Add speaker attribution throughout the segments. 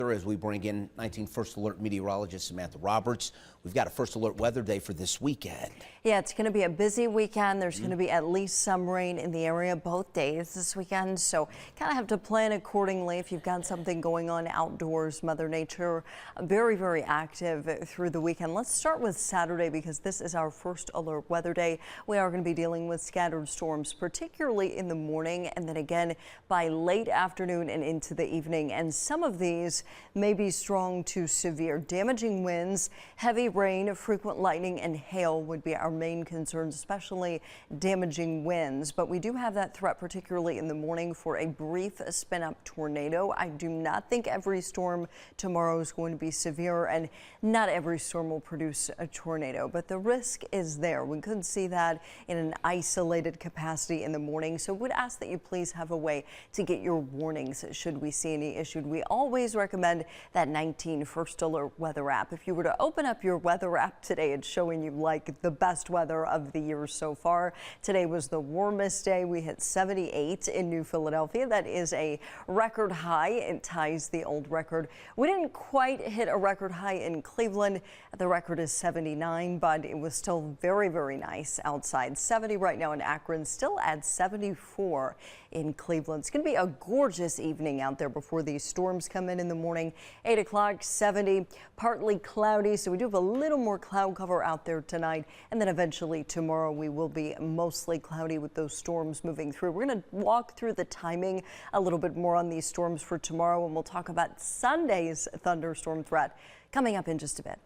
Speaker 1: As we bring in 19 First Alert meteorologist Samantha Roberts, we've got a First Alert weather day for this weekend.
Speaker 2: Yeah, it's going to be a busy weekend. There's going to be at least some rain in the area both days this weekend, so kind of have to plan accordingly if you've got something going on outdoors. Mother Nature very, very active through the weekend. Let's start with Saturday because this is our First Alert weather day. We are going to be dealing with scattered storms, particularly in the morning and then again by late afternoon and into the evening. And some of these may be strong to severe. Damaging winds, heavy rain, frequent lightning and hail would be our main concerns, especially damaging winds. But we do have that threat, particularly in the morning, for a brief spin-up tornado. I do not think every storm tomorrow is going to be severe, and not every storm will produce a tornado, but the risk is there. We could see that in an isolated capacity in the morning, so would ask that you please have a way to get your warnings should we see any issued. We always recommend that 19 First Alert weather app. If you were to open up your weather app today, it's showing you like the best weather of the year so far. Today was the warmest day. We hit 78 in New Philadelphia. That is a record high. It ties the old record. We didn't quite hit a record high in Cleveland. The record is 79, but it was still very, very nice outside. 70 right now in Akron, still at 74 in Cleveland. It's going to be a gorgeous evening out there before these storms come in the morning. 8 o'clock, 70, partly cloudy, so we do have a little more cloud cover out there tonight, and then eventually tomorrow we will be mostly cloudy with those storms moving through. We're going to walk through the timing a little bit more on these storms for tomorrow, and we'll talk about Sunday's thunderstorm threat coming up in just a bit.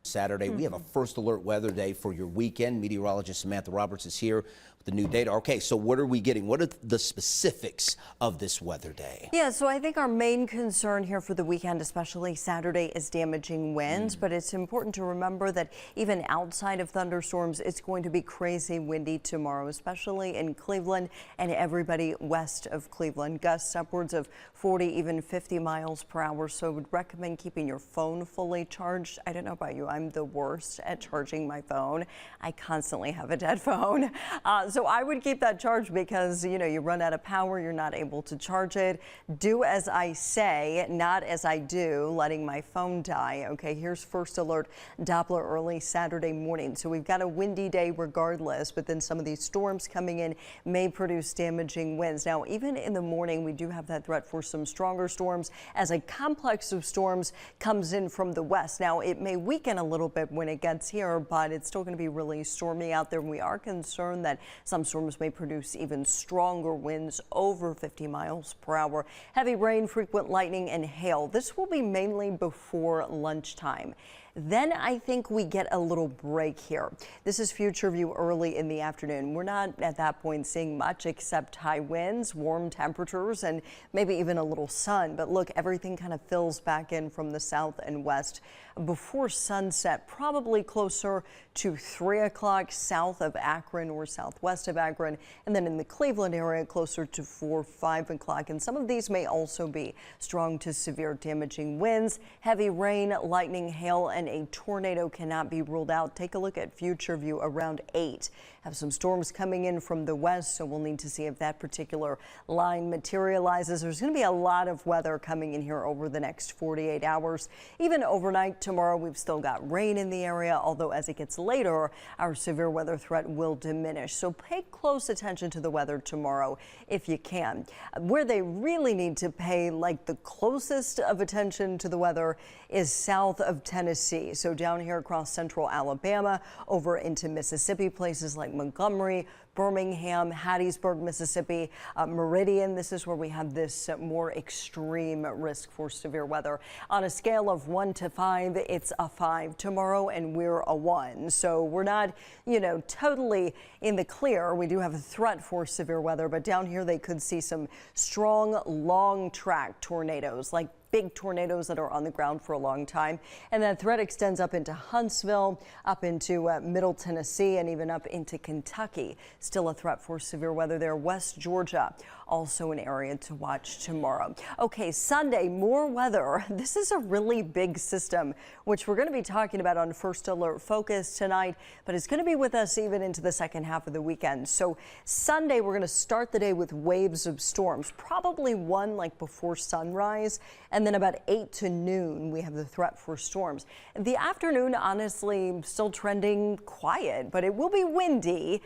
Speaker 1: Saturday, we have a First Alert weather day for your weekend. Meteorologist Samantha Roberts is here with the new data. Okay, so what are we getting? What are the specifics of this weather day?
Speaker 2: Yeah, so I think our main concern here for the weekend, especially Saturday, is damaging winds. But it's important to remember that even outside of thunderstorms, it's going to be crazy windy tomorrow, especially in Cleveland and everybody west of Cleveland. Gusts upwards of 40, even 50 miles per hour. So I would recommend keeping your phone fully charged. I don't know about you. I'm the worst at charging my phone. I constantly have a dead phone. So I would keep that charged because, you know, you run out of power, you're not able to charge it. Do as I say, not as I do, letting my phone die. Okay, here's First Alert Doppler early Saturday morning. So we've got a windy day regardless, but then some of these storms coming in may produce damaging winds. Now, even in the morning, we do have that threat for some stronger storms as a complex of storms comes in from the west. Now, it may weaken a little bit when it gets here, but it's still going to be really stormy out there. We are concerned that some storms may produce even stronger winds over 50 miles per hour. Heavy rain, frequent lightning and hail. This will be mainly before lunchtime. Then I think we get a little break here. This is future view early in the afternoon. We're not at that point seeing much except high winds, warm temperatures, and maybe even a little sun. But look, everything kind of fills back in from the south and west before sunset, probably closer to 3 o'clock south of Akron or southwest of Akron, and then in the Cleveland area closer to 4, 5 o'clock. And some of these may also be strong to severe damaging winds, heavy rain, lightning, hail, and a tornado cannot be ruled out. Take a look at future view around 8. Have some storms coming in from the west, so we'll need to see if that particular line materializes. There's going to be a lot of weather coming in here over the next 48 hours. Even overnight tomorrow, we've still got rain in the area, although as it gets later, our severe weather threat will diminish. So pay close attention to the weather tomorrow if you can. Where they really need to pay like the closest of attention to the weather is south of Tennessee. So down here across central Alabama, over into Mississippi, places like Montgomery, Birmingham, Hattiesburg, Mississippi, Meridian. This is where we have this more extreme risk for severe weather. On a scale of 1 to 5, it's a 5 tomorrow, and we're a 1. So we're not, you know, totally in the clear. We do have a threat for severe weather, but down here they could see some strong, long track tornadoes, like big tornadoes that are on the ground for a long time. And that threat extends up into Huntsville, up into Middle Tennessee, and even up into Kentucky. Still a threat for severe weather there. West Georgia, also an area to watch tomorrow. Okay, Sunday, more weather. This is a really big system, which we're going to be talking about on First Alert Focus tonight, but it's going to be with us even into the second half of the weekend. So Sunday, we're going to start the day with waves of storms, probably one like before sunrise, and then about 8 to noon, we have the threat for storms. The afternoon, honestly, still trending quiet, but it will be windy.